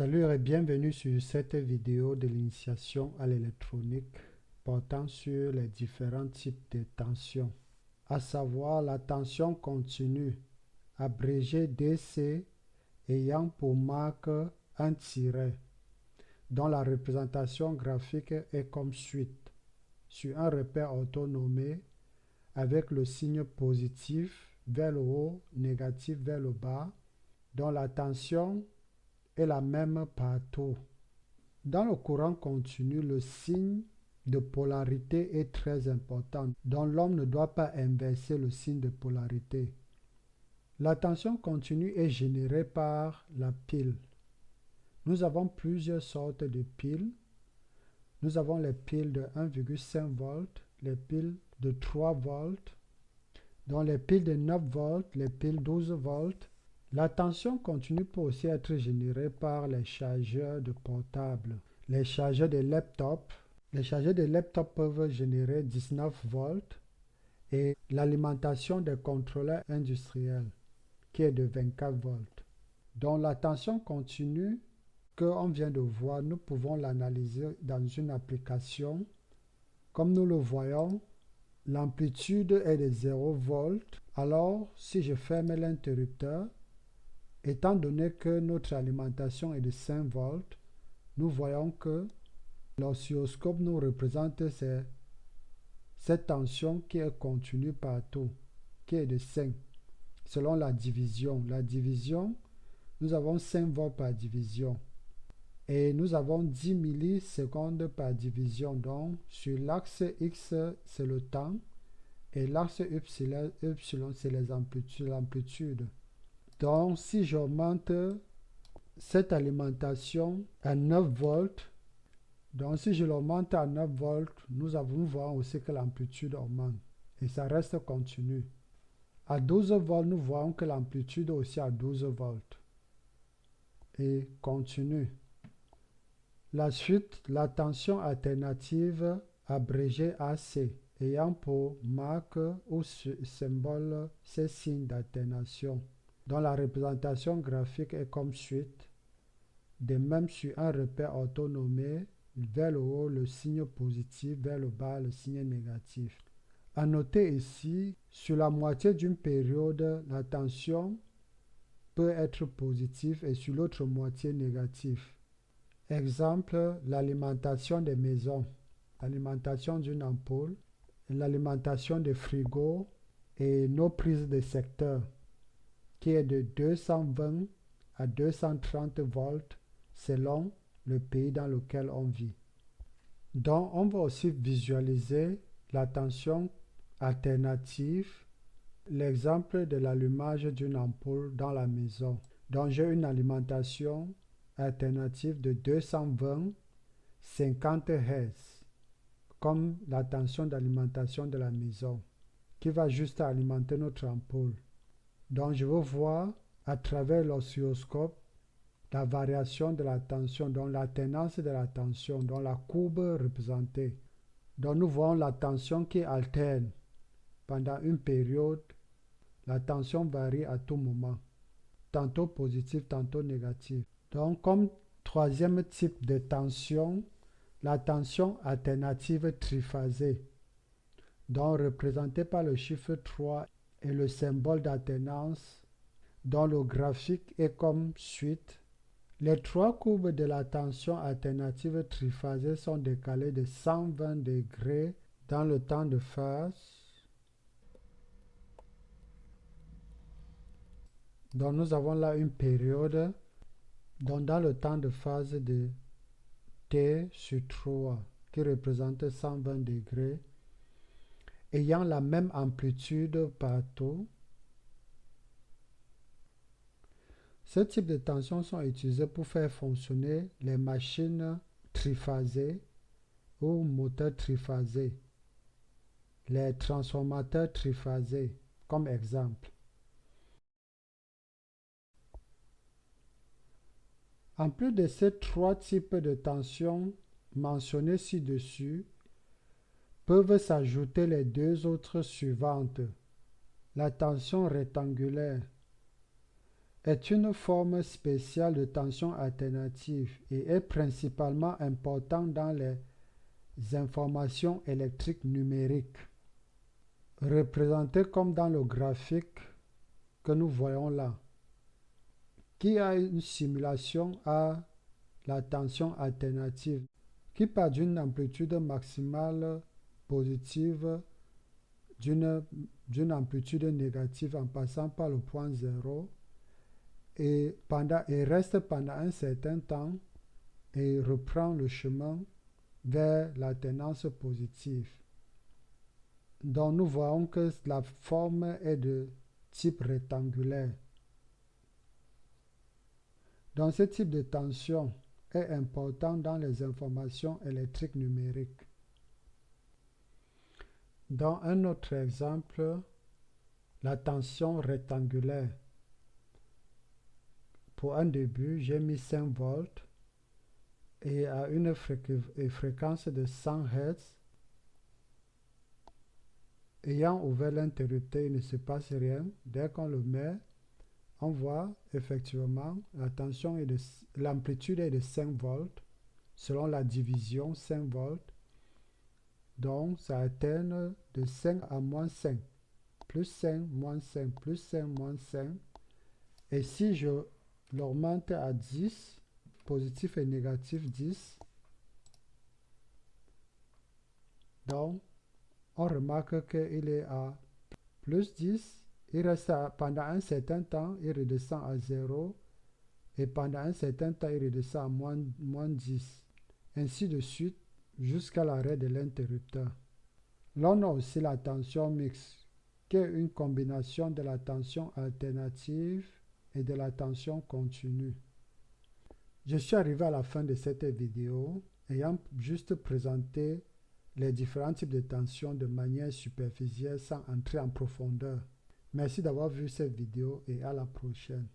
Salut et bienvenue sur cette vidéo de l'initiation à l'électronique portant sur les différents types de tension, à savoir la tension continue, abrégée DC, ayant pour marque un tiret, dont la représentation graphique est comme suite, sur un repère orthonormé avec le signe positif vers le haut, négatif vers le bas, dont la tension est la même partout. Dans le courant continu, le signe de polarité est très important, donc l'homme ne doit pas inverser le signe de polarité. La tension continue est générée par la pile. Nous avons plusieurs sortes de piles. Nous avons les piles de 1,5 volts, les piles de 3 volts, donc les piles de 9 volts, les piles 12 volts. La tension continue peut aussi être générée par les chargeurs de portables, les chargeurs de laptop. Les chargeurs de laptop peuvent générer 19 volts et l'alimentation des contrôleurs industriels qui est de 24 volts. Donc la tension continue qu'on vient de voir, nous pouvons l'analyser dans une application. Comme nous le voyons, l'amplitude est de 0 volts. Alors si je ferme l'interrupteur, étant donné que notre alimentation est de 5 volts, nous voyons que l'oscilloscope nous représente cette tension qui est continue partout, qui est de 5, selon la division. La division, nous avons 5 volts par division. Et nous avons 10 millisecondes par division. Donc, sur l'axe X, c'est le temps. Et l'axe Y, c'est l'amplitude. Donc, si j'augmente cette alimentation à 9 volts, donc si je l'augmente à 9 volts, nous voyons aussi que l'amplitude augmente et ça reste continu. À 12 volts, nous voyons que l'amplitude est aussi à 12 volts et continue. La suite, la tension alternative abrégée AC, ayant pour marque ou symbole ces signes d'alternation, dont la représentation graphique est comme suite. De même sur un repère orthonormé, vers le haut le signe positif, vers le bas le signe négatif. À noter ici, sur la moitié d'une période, la tension peut être positive et sur l'autre moitié négative. Exemple, l'alimentation des maisons, l'alimentation d'une ampoule, l'alimentation des frigos et nos prises de secteur, qui est de 220 à 230 volts selon le pays dans lequel on vit. Donc, on va aussi visualiser la tension alternative, l'exemple de l'allumage d'une ampoule dans la maison. Donc, j'ai une alimentation alternative de 220, 50 Hz, comme la tension d'alimentation de la maison, qui va juste alimenter notre ampoule. Donc, je veux voir à travers l'oscilloscope la variation de la tension, donc l'alternance de la tension, donc la courbe représentée. Donc nous voyons la tension qui alterne. Pendant une période, la tension varie à tout moment, tantôt positive, tantôt négative. Donc comme troisième type de tension, la tension alternative triphasée, donc représentée par le chiffre 3 et le symbole d'alternance, dont le graphique est comme suite. Les trois courbes de la tension alternative triphasée sont décalées de 120 degrés dans le temps de phase. Donc nous avons là une période donc dans le temps de phase de T sur 3 qui représente 120 degrés, ayant la même amplitude partout. Ce type de tensions sont utilisés pour faire fonctionner les machines triphasées ou moteurs triphasés, les transformateurs triphasés comme exemple. En plus de ces trois types de tensions mentionnés ci-dessus, peuvent s'ajouter les deux autres suivantes. La tension rectangulaire, est une forme spéciale de tension alternative et est principalement important dans les informations électriques numériques, représentées comme dans le graphique que nous voyons là, qui a une simulation à la tension alternative, qui part d'une amplitude maximale positive, d'une amplitude négative en passant par le point zéro et reste pendant un certain temps et reprend le chemin vers la tendance positive. Donc nous voyons que la forme est de type rectangulaire. Donc ce type de tension est important dans les informations électriques numériques. Dans un autre exemple, la tension rectangulaire. Pour un début, j'ai mis 5 volts et à une fréquence de 100 Hz. Ayant ouvert l'interrupteur, il ne se passe rien. Dès qu'on le met, on voit effectivement l'amplitude est de 5 volts selon la division 5 volts. Donc ça alterne de 5 à moins 5, plus 5, moins 5, plus 5, moins 5. Et si je l'augmente à 10, positif et négatif 10, donc on remarque qu'il est à plus 10, il reste pendant un certain temps, il redescend à 0, et pendant un certain temps, il redescend à moins 10, ainsi de suite jusqu'à l'arrêt de l'interrupteur. L'on a aussi la tension mixte, qui est une combinaison de la tension alternative et de la tension continue. Je suis arrivé à la fin de cette vidéo, ayant juste présenté les différents types de tensions de manière superficielle sans entrer en profondeur. Merci d'avoir vu cette vidéo et à la prochaine.